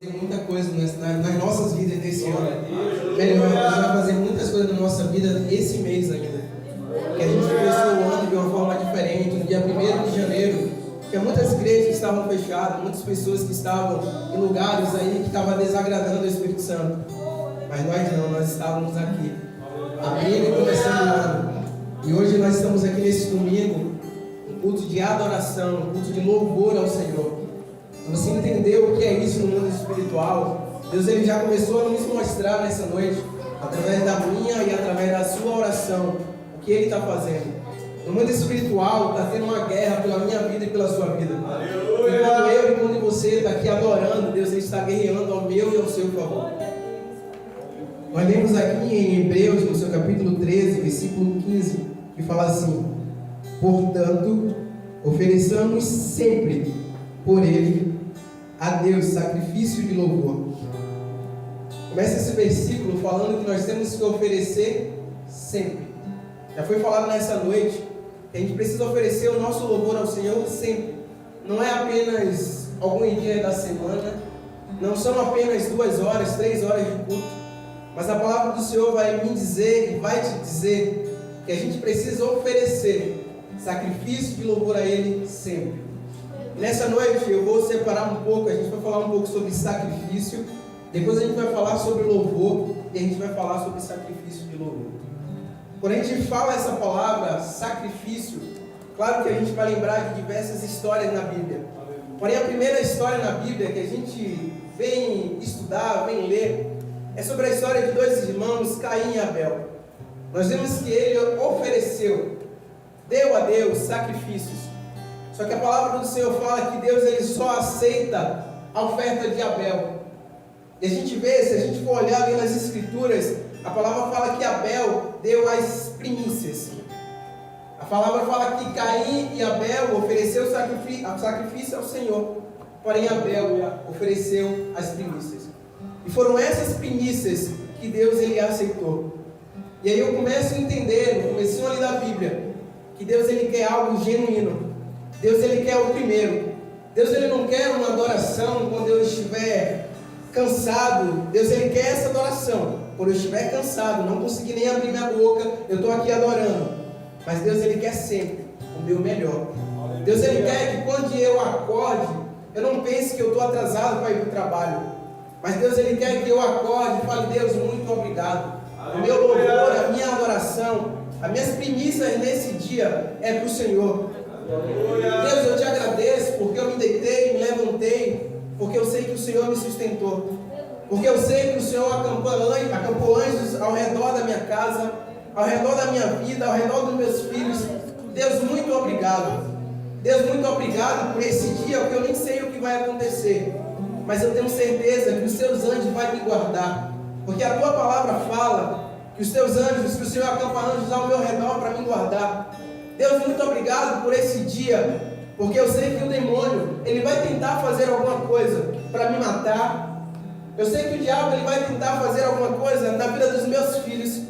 Tem muita coisa nas nossas vidas desse ano. Melhor, a gente vai fazer muitas coisas na nossa vida esse mês ainda. Que a gente começou o ano de uma forma diferente. No dia 1º de janeiro, tinha muitas igrejas que estavam fechadas, muitas pessoas que estavam em lugares aí que estavam desagradando o Espírito Santo. Mas nós não, nós estávamos aqui, abrindo e começando o ano. E hoje nós estamos aqui nesse domingo, um culto de adoração, um culto de louvor ao Senhor. Se você entendeu o que é isso no mundo espiritual, Deus ele já começou a nos mostrar nessa noite, através da minha e através da sua oração, o que Ele está fazendo. No mundo espiritual está tendo uma guerra pela minha vida e pela sua vida. Aleluia! E quando eu e quando você está aqui adorando, Deus ele está guerreando ao meu e ao seu favor. Nós lemos aqui em Hebreus, no seu capítulo 13, versículo 15, que fala assim: portanto, ofereçamos sempre por Ele a Deus sacrifício de louvor. Começa esse versículo falando que nós temos que oferecer sempre. Já foi falado nessa noite que a gente precisa oferecer o nosso louvor ao Senhor sempre. Não é apenas alguns dias da semana, não são apenas 2 horas, 3 horas de culto, mas a palavra do Senhor vai me dizer e vai te dizer que a gente precisa oferecer sacrifício de louvor a Ele sempre. Nessa noite eu vou separar um pouco, a gente vai falar um pouco sobre sacrifício, depois a gente vai falar sobre louvor e a gente vai falar sobre sacrifício de louvor. Quando a gente fala essa palavra sacrifício, claro que a gente vai lembrar de diversas histórias na Bíblia. Porém, a primeira história na Bíblia que a gente vem estudar, vem ler, é sobre a história de 2 irmãos, Caim e Abel. Nós vemos que ele ofereceu, deu a Deus sacrifícios. Só que a palavra do Senhor fala que Deus ele só aceita a oferta de Abel. E a gente vê, se a gente for olhar ali nas Escrituras, a palavra fala que Abel deu as primícias. A palavra fala que Caim e Abel ofereceu sacrifício ao Senhor. Porém Abel ofereceu as primícias. E foram essas primícias que Deus ele aceitou. E aí eu começo a entender, no comecinho ali da Bíblia, que Deus ele quer algo genuíno. Deus ele quer o primeiro. Deus ele não quer uma adoração quando eu estiver cansado. Deus ele quer essa adoração quando eu estiver cansado, não conseguir nem abrir minha boca, eu estou aqui adorando. Mas Deus ele quer sempre o meu melhor. Deus ele quer que quando eu acorde, eu não pense que eu estou atrasado para ir para o trabalho. Mas Deus ele quer que eu acorde e fale: Deus, muito obrigado. O meu louvor, a minha adoração, as minhas primícias nesse dia é para o Senhor. Deus, eu te agradeço porque eu me deitei, me levantei, porque eu sei que o Senhor me sustentou, porque eu sei que o Senhor acampou anjos ao redor da minha casa, ao redor da minha vida, ao redor dos meus filhos. Deus, muito obrigado. Deus, muito obrigado por esse dia, porque eu nem sei o que vai acontecer, mas eu tenho certeza que os seus anjos vão me guardar, porque a tua palavra fala que os teus anjos, que o Senhor acampa anjos ao meu redor para me guardar. Deus, muito obrigado por esse dia, porque eu sei que o demônio, ele vai tentar fazer alguma coisa para me matar. Eu sei que o diabo, ele vai tentar fazer alguma coisa na vida dos meus filhos.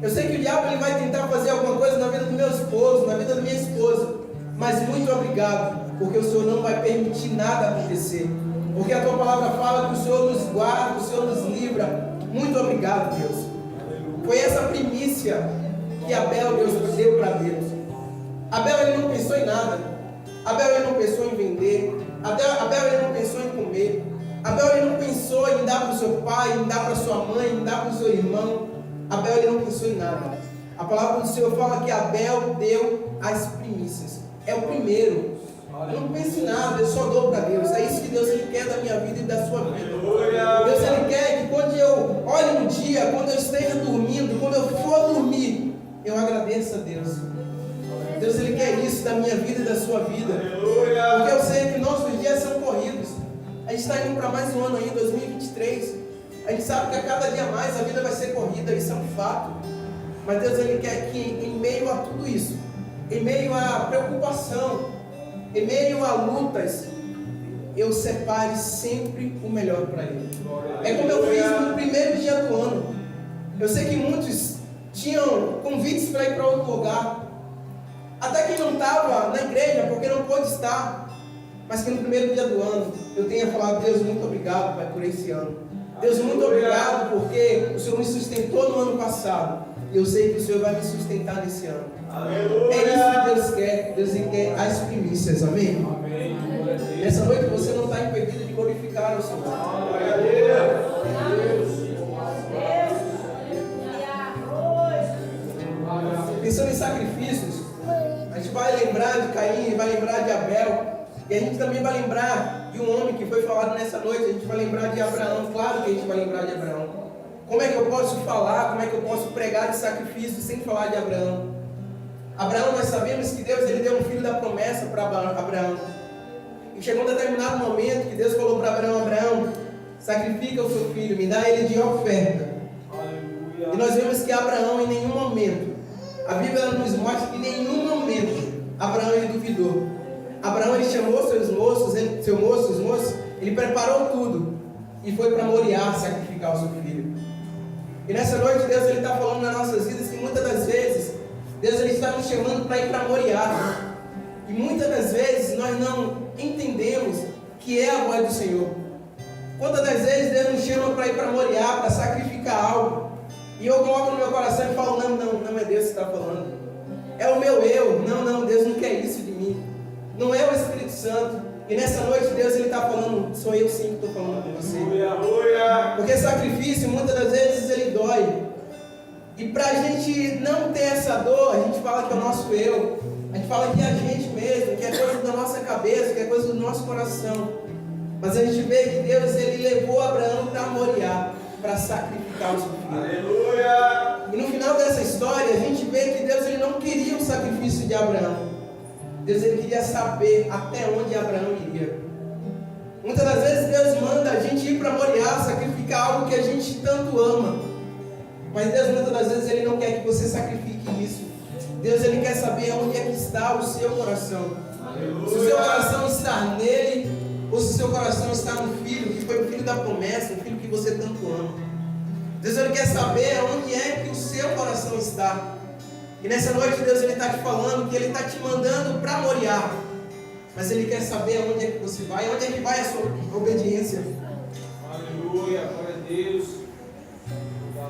Eu sei que o diabo, ele vai tentar fazer alguma coisa na vida do meu esposo, na vida da minha esposa. Mas muito obrigado, porque o Senhor não vai permitir nada acontecer. Porque a tua palavra fala que o Senhor nos guarda, que o Senhor nos livra. Muito obrigado, Deus. Foi essa primícia que Abel, Deus, deu para Deus. Abel ele não pensou em nada. Abel ele não pensou em vender. Abel ele não pensou em comer. Abel ele não pensou em dar para o seu pai, em dar para sua mãe, em dar para o seu irmão. Abel ele não pensou em nada. A palavra do Senhor fala que Abel deu as primícias. É o primeiro. Eu não penso em nada, eu só dou para Deus. É isso que Deus ele quer da minha vida e da sua vida. Deus ele quer que quando eu olhe no dia, quando eu esteja dormindo, quando eu for dormir, eu agradeça a Deus. Deus ele quer isso da minha vida e da sua vida. Porque eu sei que nossos dias são corridos. A gente está indo para mais um ano aí, 2023. A gente sabe que a cada dia mais a vida vai ser corrida, isso é um fato. Mas Deus ele quer que em meio a tudo isso, em meio à preocupação, em meio a lutas, eu separe sempre o melhor para Ele. É como eu fiz no primeiro dia do ano. Eu sei que muitos tinham convites para ir para outro lugar. Até quem não estava na igreja, porque não pôde estar. mas que no primeiro dia do ano eu tenha falado: Deus, muito obrigado, Pai, por esse ano. Deus, muito obrigado porque o Senhor me sustentou no ano passado. E eu sei que o Senhor vai me sustentar nesse ano. Aleluia. É isso que Deus quer. Deus quer as primícias. Amém? Amém. Nessa noite você não está impedido de glorificar o Senhor. Glória a Deus. Pensando em sacrifícios, a gente vai lembrar de Caim, vai lembrar de Abel. E a gente também vai lembrar de um homem que foi falado nessa noite. A gente vai lembrar de Abraão. Claro que a gente vai lembrar de Abraão. Como é que eu posso falar, como é que eu posso pregar de sacrifício sem falar de Abraão? Abraão, nós sabemos que Deus ele deu um filho da promessa para Abraão. E chegou um determinado momento que Deus falou para Abraão: Abraão, sacrifica o seu filho, me dá ele de oferta. Aleluia. E nós vemos que Abraão em nenhum momento, a Bíblia nos mostra que em nenhum momento Abraão ele duvidou. Abraão ele chamou seus moços, ele preparou tudo e foi para Moriá sacrificar o seu filho. E nessa noite Deus ele está falando nas nossas vidas que muitas das vezes Deus ele está nos chamando para ir para Moriá. E muitas das vezes nós não entendemos que é a voz do Senhor. Quantas das vezes Deus nos chama para ir para Moriá, para sacrificar algo, e eu coloco no meu coração e falo: não é Deus que está falando. É o meu eu. Não, Deus não quer isso de mim. Não é o Espírito Santo. E nessa noite Deus ele está falando: sou eu sim que estou falando com você. Porque sacrifício muitas das vezes ele dói. E para a gente não ter essa dor, a gente fala que é o nosso eu. A gente fala que é a gente mesmo, que é coisa da nossa cabeça, que é coisa do nosso coração. Mas a gente vê que Deus ele levou Abraão para Moriá, para sacrificar o seu filho. Aleluia! E no final dessa história a gente vê que Deus ele não queria o sacrifício de Abraão. Deus ele queria saber até onde Abraão iria. Muitas das vezes Deus manda a gente ir para Moriá sacrificar algo que a gente tanto ama. Mas Deus muitas das vezes ele não quer que você sacrifique isso. Deus ele quer saber onde é que está o seu coração. Aleluia. Se o seu coração está nele, ou se o seu coração está no filho, que foi o filho da promessa, o filho que você tanto ama. Deus ele quer saber onde é que o seu coração está. E nessa noite Deus ele está te falando que ele está te mandando para Moriá. Mas ele quer saber onde é que você vai, onde é que vai a sua obediência. Aleluia, glória a Deus.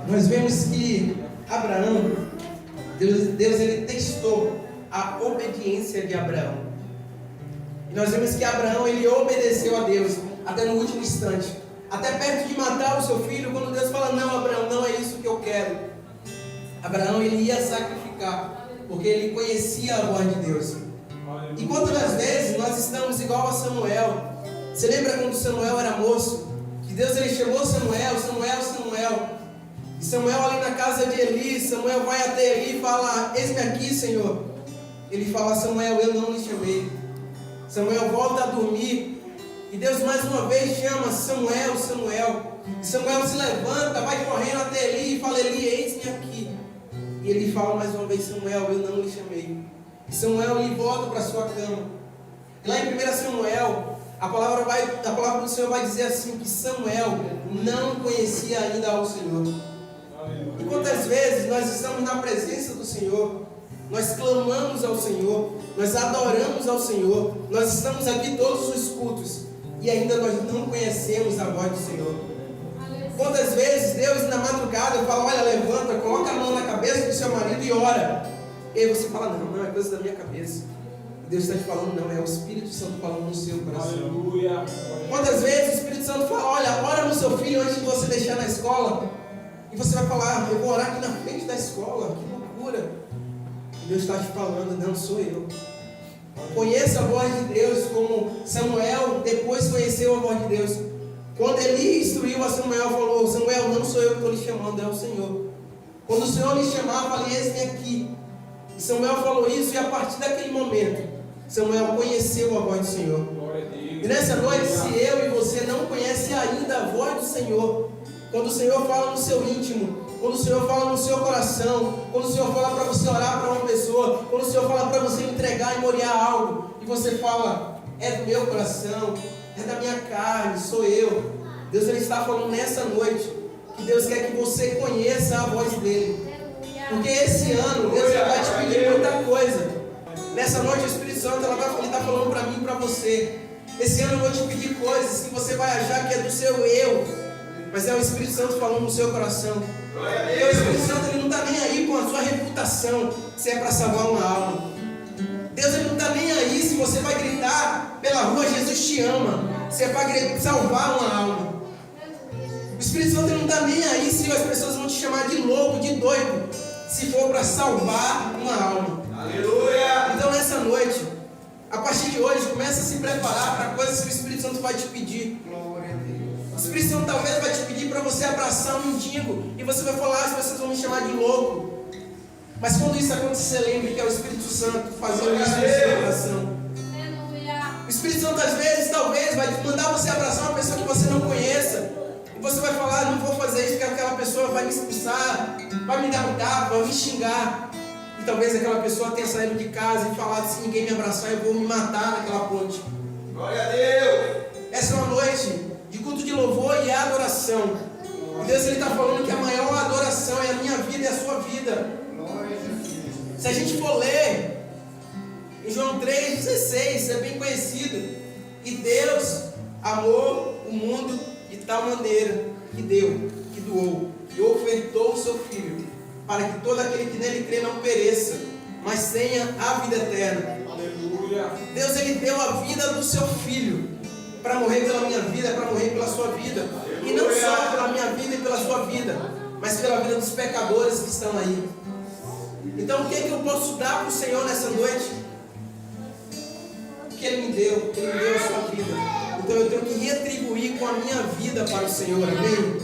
Nós vemos que Abraão, Deus ele testou a obediência de Abraão. E nós vemos que Abraão ele obedeceu a Deus até no último instante. Até perto de matar o seu filho, quando Deus fala: não, Abraão, não é isso que eu quero. Abraão ele ia sacrificar, porque ele conhecia a voz de Deus. E quantas das vezes nós estamos igual a Samuel? Você lembra quando Samuel era moço? Que Deus ele chamou Samuel. E Samuel ali na casa de Eli, Samuel vai até Eli e fala: eis-me aqui, Senhor. Ele fala: Samuel, eu não lhe chamei. Samuel volta a dormir. E Deus mais uma vez chama: Samuel. E Samuel se levanta, vai correndo até Eli e fala: Eli, eis-me aqui. E ele fala mais uma vez: Samuel, eu não lhe chamei. E Samuel ele volta para sua cama. E lá em 1 Samuel, a palavra do Senhor vai dizer assim: que Samuel não conhecia ainda ao Senhor. E quantas vezes nós estamos na presença do Senhor, nós clamamos ao Senhor, nós adoramos ao Senhor, nós estamos aqui todos os cultos e ainda nós não conhecemos a voz do Senhor. Quantas vezes Deus na madrugada fala: olha, levanta, coloca a mão na cabeça do seu marido e ora. E aí você fala: não é coisa da minha cabeça. E Deus está te falando: não, é o Espírito Santo falando no seu coração. Aleluia. Quantas vezes o Espírito Santo fala: olha, ora no seu filho antes de você deixar na escola. E você vai falar: eu vou orar aqui na frente da escola, que loucura. E Deus está te falando: não, sou eu. Conheça a voz de Deus, como Samuel depois conheceu a voz de Deus. Quando Eli instruiu a Samuel, falou: Samuel, não sou eu que estou lhe chamando, é o Senhor. Quando o Senhor lhe chamar, falei: eis-me aqui. E Samuel falou isso, e a partir daquele momento Samuel conheceu a voz do Senhor. E nessa noite, se eu e você não conhecem ainda a voz do Senhor, quando o Senhor fala no seu íntimo, quando o Senhor fala no seu coração, quando o Senhor fala para você orar para uma pessoa, quando o Senhor fala para você entregar e morar algo, e você fala: é do meu coração, é da minha carne, sou eu. Deus ele está falando nessa noite que Deus quer que você conheça a voz dele. Porque esse ano Deus vai te pedir muita coisa. Nessa noite o Espírito Santo ele está falando para mim e para você Esse ano eu vou te pedir coisas que você vai achar que é do seu eu, mas é o Espírito Santo falando no seu coração. Porque o Espírito Santo ele não está nem aí com a sua reputação, se é para salvar uma alma. Deus ele não está nem aí se você vai gritar pela rua, Jesus te ama, se é para salvar uma alma. O Espírito Santo ele não está nem aí se as pessoas vão te chamar de louco, de doido, se for para salvar uma alma. Aleluia! Então nessa noite, a partir de hoje, começa a se preparar para coisas que o Espírito Santo vai te pedir. O Espírito Santo talvez vai te pedir para você abraçar um mendigo, e você vai falar, as pessoas vão me chamar de louco. Mas quando isso acontecer, lembre que é o Espírito Santo fazendo isso no seu coração. O Espírito Santo às vezes, talvez, vai mandar você abraçar uma pessoa que você não conheça. E você vai falar, não vou fazer isso porque aquela pessoa vai me expulsar, vai me dar um tapa, vai me xingar. E talvez aquela pessoa tenha saído de casa e falado, se ninguém me abraçar, eu vou me matar naquela ponte. Glória a Deus! Essa é uma noite de culto de louvor e adoração. E Deus está falando que a maior adoração é a minha vida e a sua vida. Se a gente for ler em João 3,16, é bem conhecido. E Deus amou o mundo de tal maneira que deu, que doou, e ofertou o seu Filho, para que todo aquele que nele crê não pereça, mas tenha a vida eterna. Aleluia. Deus ele deu a vida do seu Filho para morrer pela minha vida, para morrer pela sua vida. Aleluia. E não só pela minha vida e pela sua vida, mas pela vida dos pecadores que estão aí. Então o que é que eu posso dar para o Senhor nessa noite? O que Ele me deu? Ele me deu a sua vida. Então eu tenho que retribuir com a minha vida para o Senhor. Amém?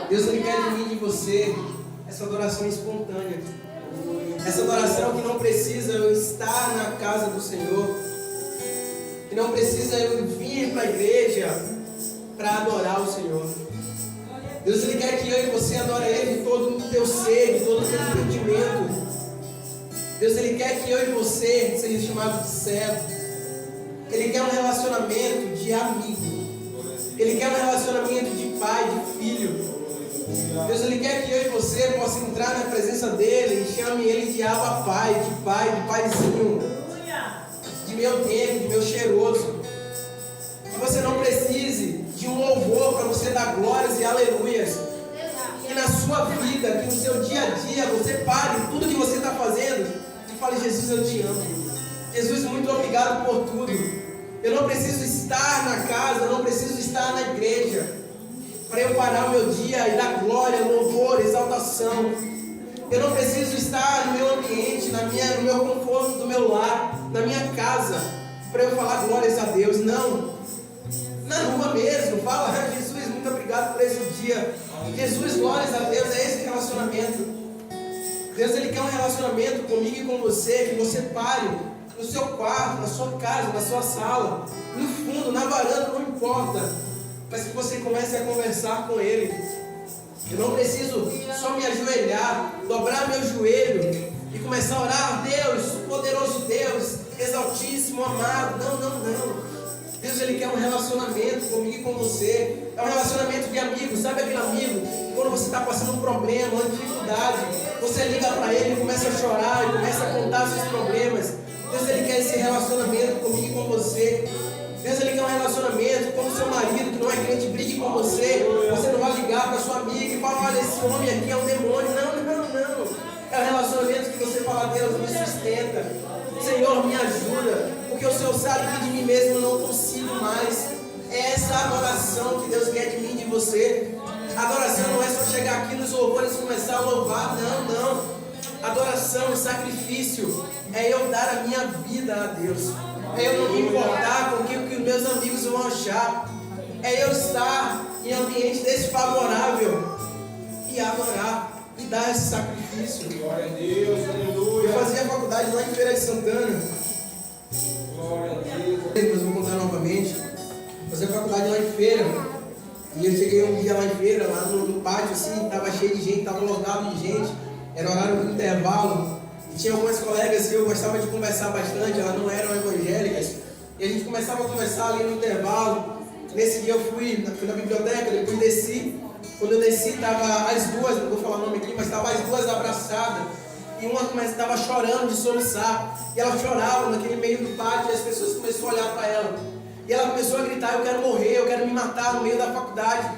Deus ele quer de mim e de você essa adoração espontânea. Essa adoração que não precisa eu estar na casa do Senhor, que não precisa eu vir para a igreja para adorar o Senhor. Deus ele quer que eu e você adore Ele de todo o teu ser, de todo o teu entendimento. Deus ele quer que eu e você seja chamado de servo. Ele quer um relacionamento de amigo. Ele quer um relacionamento de pai, de filho. Deus ele quer que eu e você possa entrar na presença dele e chame ele de Abba Pai, de paizinho, de meu tempo, de meu cheiroso. Que você não precise de um louvor para você dar glórias e aleluias. Que na sua vida, que no seu dia a dia, você pare tudo que você está fazendo e fale, Jesus, eu te amo. Jesus, muito obrigado por tudo. Eu não preciso estar na casa, eu não preciso estar na igreja para eu parar o meu dia e dar glória, louvor, exaltação. Eu não preciso estar no meu ambiente, no meu conforto do meu lar, na minha casa, para eu falar glórias a Deus. Não. Na rua mesmo, fala, Jesus, muito obrigado por esse dia. Jesus, glórias a Deus, é esse relacionamento. Deus ele quer um relacionamento comigo e com você, que você pare no seu quarto, na sua casa, na sua sala, no fundo, na varanda, não importa, mas que você comece a conversar com Ele. Eu não preciso só me ajoelhar, dobrar meu joelho e começar a orar, Deus, poderoso Deus, exaltíssimo, amado. Não. Deus ele quer um relacionamento comigo e com você. É um relacionamento de amigo. Sabe aquele amigo que quando você está passando um problema, uma dificuldade, você liga para ele e começa a chorar e começa a contar seus problemas. Deus ele quer esse relacionamento comigo e com você. Deus ele quer um relacionamento com o seu marido que não é crente, brigue com você. Você não vai ligar para sua amiga e falar, olha, esse homem aqui é um demônio. Não. É um relacionamento que você fala, Deus me sustenta, Senhor me ajuda, porque o Senhor sabe que de mim mesmo eu não consigo mais. É essa adoração que Deus quer de mim e de você. Adoração não é só chegar aqui nos louvores e começar a louvar, não. Adoração, sacrifício, é eu dar a minha vida a Deus. É eu não me importar com o que os meus amigos vão achar. É eu estar em ambiente desfavorável e adorar e dar esse sacrifício. Glória a Deus, aleluia. Eu fazia faculdade lá em Feira de Santana. Glória a Deus. Mas vou contar novamente. Fazia faculdade lá em Feira. E eu cheguei um dia lá em Feira, lá no pátio, assim, estava cheio de gente, estava lotado de gente. Era horário do intervalo. E tinha algumas colegas que eu gostava de conversar bastante, elas não eram evangélicas. E a gente começava a conversar ali no intervalo. Nesse dia eu fui na biblioteca, depois desci. Quando eu desci, estava as duas, não vou falar o nome aqui, mas estava as duas abraçadas. e uma estava chorando de soluçar, e ela chorava naquele meio do pátio, e as pessoas começaram a olhar para ela, e ela começou a gritar: eu quero morrer, eu quero me matar no meio da faculdade.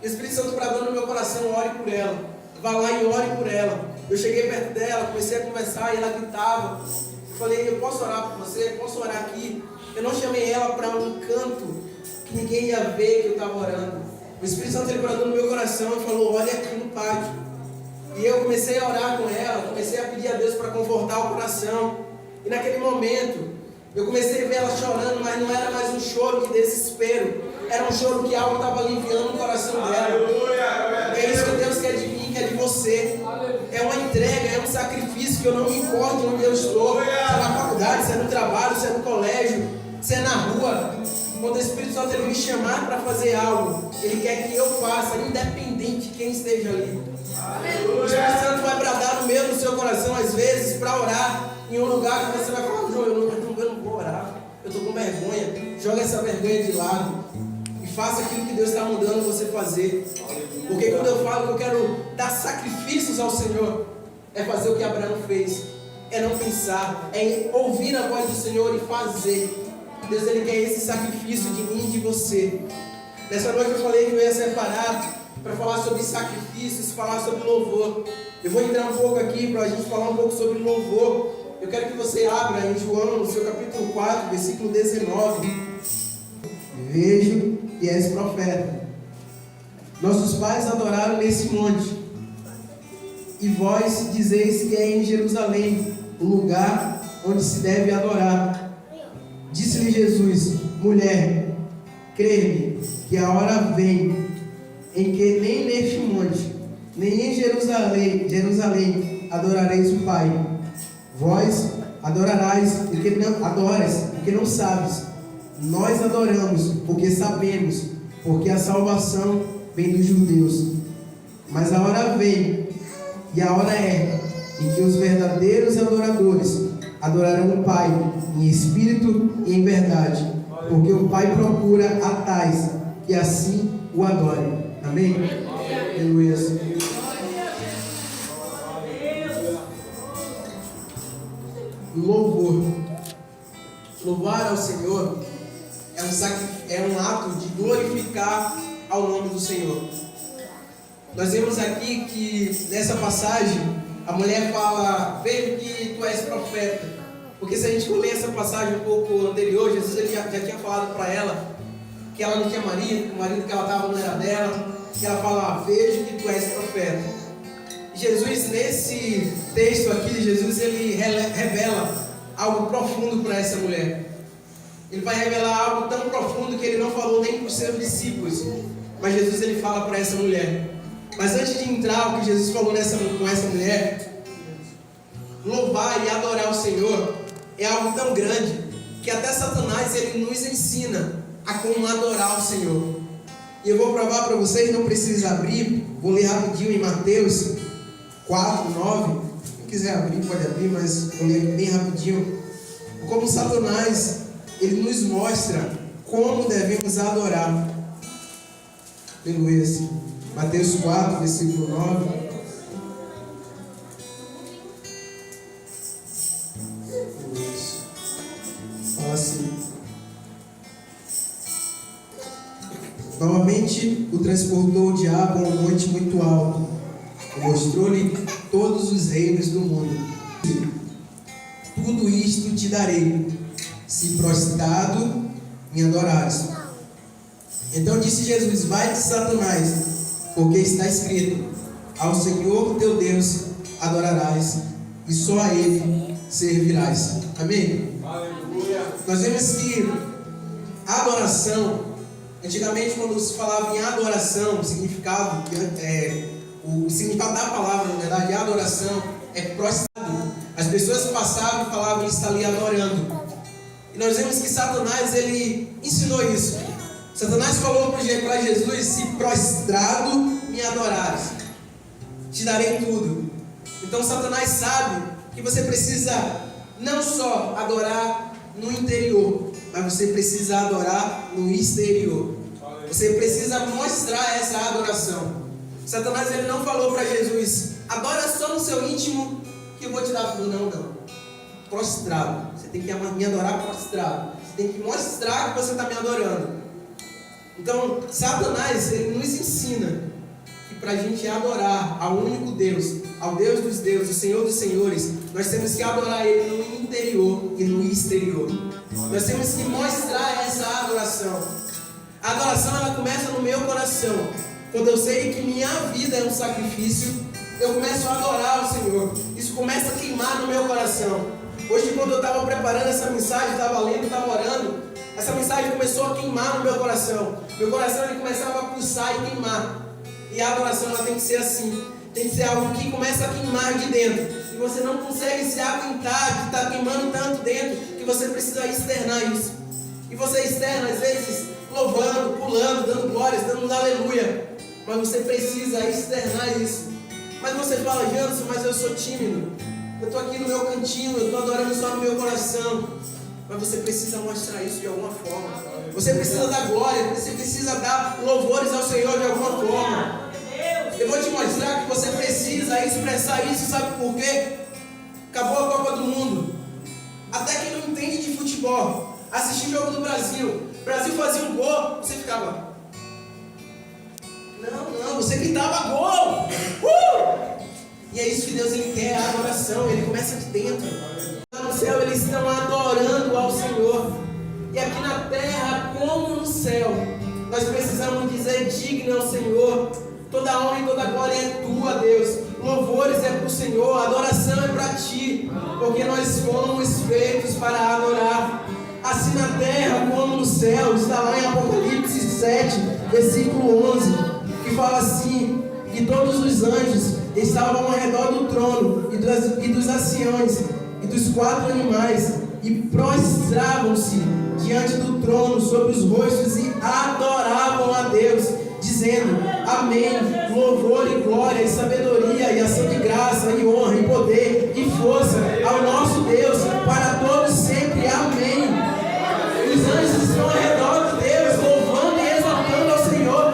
E o Espírito Santo bradou no meu coração: ore por ela, vá lá e ore por ela. Eu cheguei perto dela, comecei a conversar, e ela gritava. Eu falei: eu posso orar por você? Eu posso orar aqui? Eu não chamei ela para um canto que ninguém ia ver que eu estava orando. O Espírito Santo ele bradou no meu coração e falou: olha aqui no pátio. E eu comecei a orar com ela, comecei a pedir a Deus para confortar o coração. E naquele momento, eu comecei a ver ela chorando, mas não era mais um choro de desespero. Era um choro que algo estava aliviando o coração dela. É isso que Deus quer de mim, quer de você. É uma entrega, é um sacrifício que eu não me importo de onde eu estou. Se é na faculdade, se é no trabalho, se é no colégio, se é na rua. Quando o Espírito Santo ele me chamar para fazer algo, Ele quer que eu faça, independente de quem esteja ali. O Espírito Santo vai bradar no meio do seu coração, às vezes, para orar em um lugar que você vai falar: João, eu não vou orar, eu estou com vergonha. Joga essa vergonha de lado e faça aquilo que Deus está mandando você fazer. Porque quando eu falo que eu quero dar sacrifícios ao Senhor, é fazer o que Abraão fez, é não pensar, é ouvir a voz do Senhor e fazer. Deus ele quer esse sacrifício de mim e de você. Nessa noite eu falei que eu ia separar para falar sobre sacrifícios, falar sobre louvor. Eu vou entrar um pouco aqui para a gente falar um pouco sobre louvor. Eu quero que você abra em João, no seu capítulo 4, versículo 19. Vejo que és profeta. Nossos pais adoraram nesse monte, e vós dizeis que é em Jerusalém o lugar onde se deve adorar. Disse-lhe Jesus: mulher, crê-me que a hora vem em que nem neste monte, nem em Jerusalém adorareis o Pai. Vós adorarais porque não sabes. Nós adoramos porque sabemos, porque a salvação vem dos judeus. Mas a hora vem, e a hora é, em que os verdadeiros adoradores adorarão o Pai em espírito e em verdade, porque o Pai procura a tais que assim o adorem. Amém? Aleluia. Louvor. Louvar ao Senhor é um ato de glorificar ao nome do Senhor. Nós vemos aqui que nessa passagem a mulher fala: vejo que tu és profeta. Porque se a gente for ler essa passagem um pouco anterior, Jesus ele já tinha falado para ela que ela não tinha marido, que o marido que ela estava não era dela, que ela fala: vejo que tu és profeta. Jesus, nesse texto aqui, Jesus ele revela algo profundo para essa mulher. Ele vai revelar algo tão profundo que ele não falou nem para os seus discípulos, mas Jesus ele fala para essa mulher. Mas antes de entrar o que Jesus falou com essa mulher, louvar e adorar o Senhor é algo tão grande que até Satanás ele nos ensina a como adorar o Senhor. E eu vou provar para vocês, não precisa abrir, vou ler rapidinho em Mateus 4, 9. Quem quiser abrir pode abrir, mas vou ler bem rapidinho. Como Satanás ele nos mostra como devemos adorar. Aleluia. Mateus 4, versículo 9. Fala assim: novamente o transportou o diabo a um monte muito alto e mostrou-lhe todos os reinos do mundo. Tudo isto te darei, se prostrado me adorares. Então disse Jesus: vai-te, Satanás, porque está escrito: ao Senhor teu Deus adorarás, e só a Ele servirás. Amém? Aleluia. Nós vemos que a adoração, antigamente quando se falava em adoração, o significado da palavra, na verdade, adoração é prostrado. As pessoas passavam e falavam: ele está ali adorando. E nós vemos que Satanás ele ensinou isso. Satanás falou para Jesus: se prostrado me adorares, te darei tudo. Então Satanás sabe que você precisa não só adorar no interior, mas você precisa adorar no exterior. Você precisa mostrar essa adoração. Satanás ele não falou para Jesus: adora só no seu íntimo, que eu vou te dar tudo. Não. Prostrado. Você tem que me adorar prostrado. Você tem que mostrar que você está me adorando. Então, Satanás, ele nos ensina que para a gente adorar ao único Deus, ao Deus dos deuses, o Senhor dos senhores, nós temos que adorar Ele no interior e no exterior. Nós temos que mostrar essa adoração. A adoração, ela começa no meu coração. Quando eu sei que minha vida é um sacrifício, eu começo a adorar o Senhor. Isso começa a queimar no meu coração. Hoje, quando eu estava preparando essa mensagem, estava lendo, estava orando, essa mensagem começou a queimar no meu coração. Meu coração, ele começava a pulsar e queimar. E a adoração, ela tem que ser assim. Tem que ser algo que começa a queimar de dentro. E você não consegue se aguentar, que está queimando tanto dentro, que você precisa externar isso. E você externa, às vezes, louvando, pulando, dando glórias, dando um aleluia. Mas você precisa externar isso. Mas você fala, Janson, mas eu sou tímido. Eu estou aqui no meu cantinho, eu estou adorando só no meu coração. Mas você precisa mostrar isso de alguma forma. Você precisa dar glória, você precisa dar louvores ao Senhor de alguma forma. Eu vou te mostrar que você precisa expressar isso, sabe por quê? Acabou a Copa do Mundo. Até quem não entende de futebol, assistir o jogo do Brasil. O Brasil fazia um gol, você ficava... Não, você gritava gol! E é isso que Deus ele quer, a adoração, ele começa de dentro. Lá no céu eles estão adorando ao Senhor. E aqui na terra, como no céu, nós precisamos dizer: digno ao Senhor, toda honra e toda glória é tua, Deus. Louvores é para o Senhor, adoração é para ti, porque nós fomos feitos para adorar. Assim na terra como no céu, está lá em Apocalipse 7, versículo 11, que fala assim: que todos os anjos estavam ao redor do trono e dos anciãos e dos 4 animais, e prostravam-se diante do trono sobre os rostos e adoravam a Deus, dizendo: amém, louvor e glória e sabedoria e ação de graça e honra e poder e força ao nosso Deus para todos sempre, amém. Os anjos estão ao redor de Deus, louvando e exaltando ao Senhor,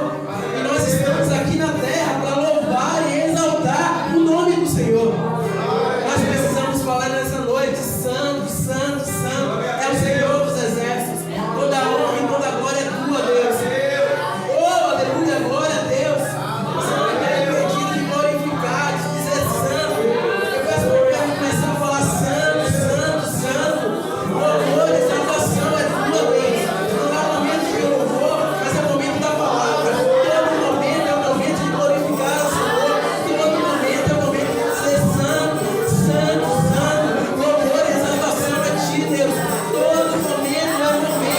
e nós estamos aqui na terra para louvar e exaltar o nome do Senhor. Nós precisamos falar nessa noite: santo, santo, santo é o Senhor dos exércitos, toda a honra e toda a glória é tua, Deus. Oh, aleluia, glória a Deus. Você não quer pedido de glorificar, de dizer santo. Eu peço para você começar a falar santo, santo, santo. Louvor, exaltação é tua, Deus. Não é o momento de louvor, mas é o momento da palavra. Todo momento é o momento de glorificar o Senhor. Todo momento é o momento de dizer santo, santo, santo. Louvor, exaltação é ti, Deus. Todo momento é o momento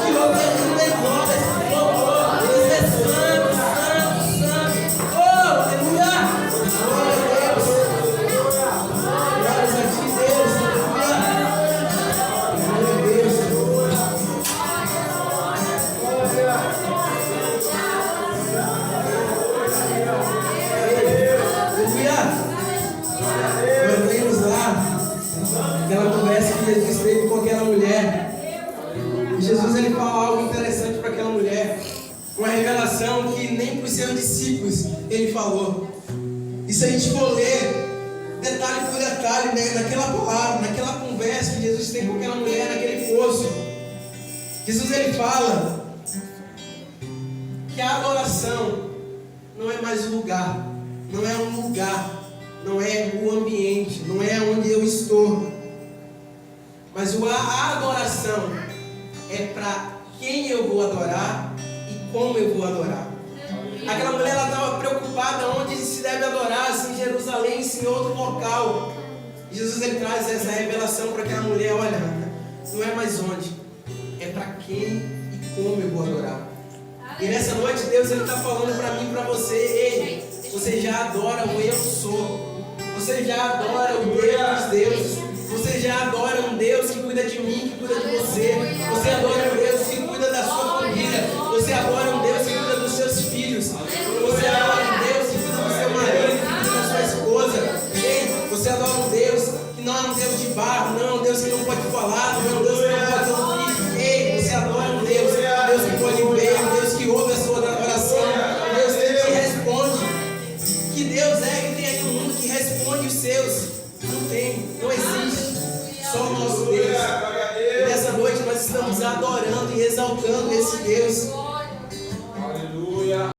de oferecer glórias, louvor, dizer santo, santo, santo. Oh, aleluia! Glória a Deus. Glórias a ti, Deus. Aleluia. Glória a Deus. Aleluia. Nós vimos lá aquela conversa que Jesus teve com aquela mulher. E Jesus ele fala algo interessante para aquela mulher. Uma revelação que nem para os seus discípulos ele falou. E se a gente for ler detalhe por detalhe, né, naquela palavra, naquela conversa que Jesus tem com aquela mulher naquele poço, Jesus ele fala que a adoração não é mais o lugar, não é um lugar, não é o ambiente, não é onde eu estou, mas a adoração é para quem eu vou adorar e como eu vou adorar. Aquela mulher ela estava preocupada onde se deve adorar, se em Jerusalém, se em outro local. E Jesus ele traz essa revelação para aquela mulher: olha, não é mais onde, é para quem e como eu vou adorar. E nessa noite Deus ele está falando para mim e para você: ei, você já adora o eu sou, você já adora o Deus dos deuses, você já adora um Deus que cuida de mim, que cuida de você, você adora um Deus que cuida da sua família, você adora um Deus que cuida dos seus filhos, você adora um Deus que cuida do seu marido, que cuida da sua esposa. Ei, você adora um Deus que não é um Deus de barro, não é um Deus que não pode falar, não é um Deus que não pode ouvir. Ei, você adora um Deus que pode ver, um Deus que ouve a sua oração, um Deus que te responde. Que Deus é que tem aqui no mundo que responde os seus. Não só o nosso Deus. E nessa noite nós estamos adorando e exaltando esse Deus.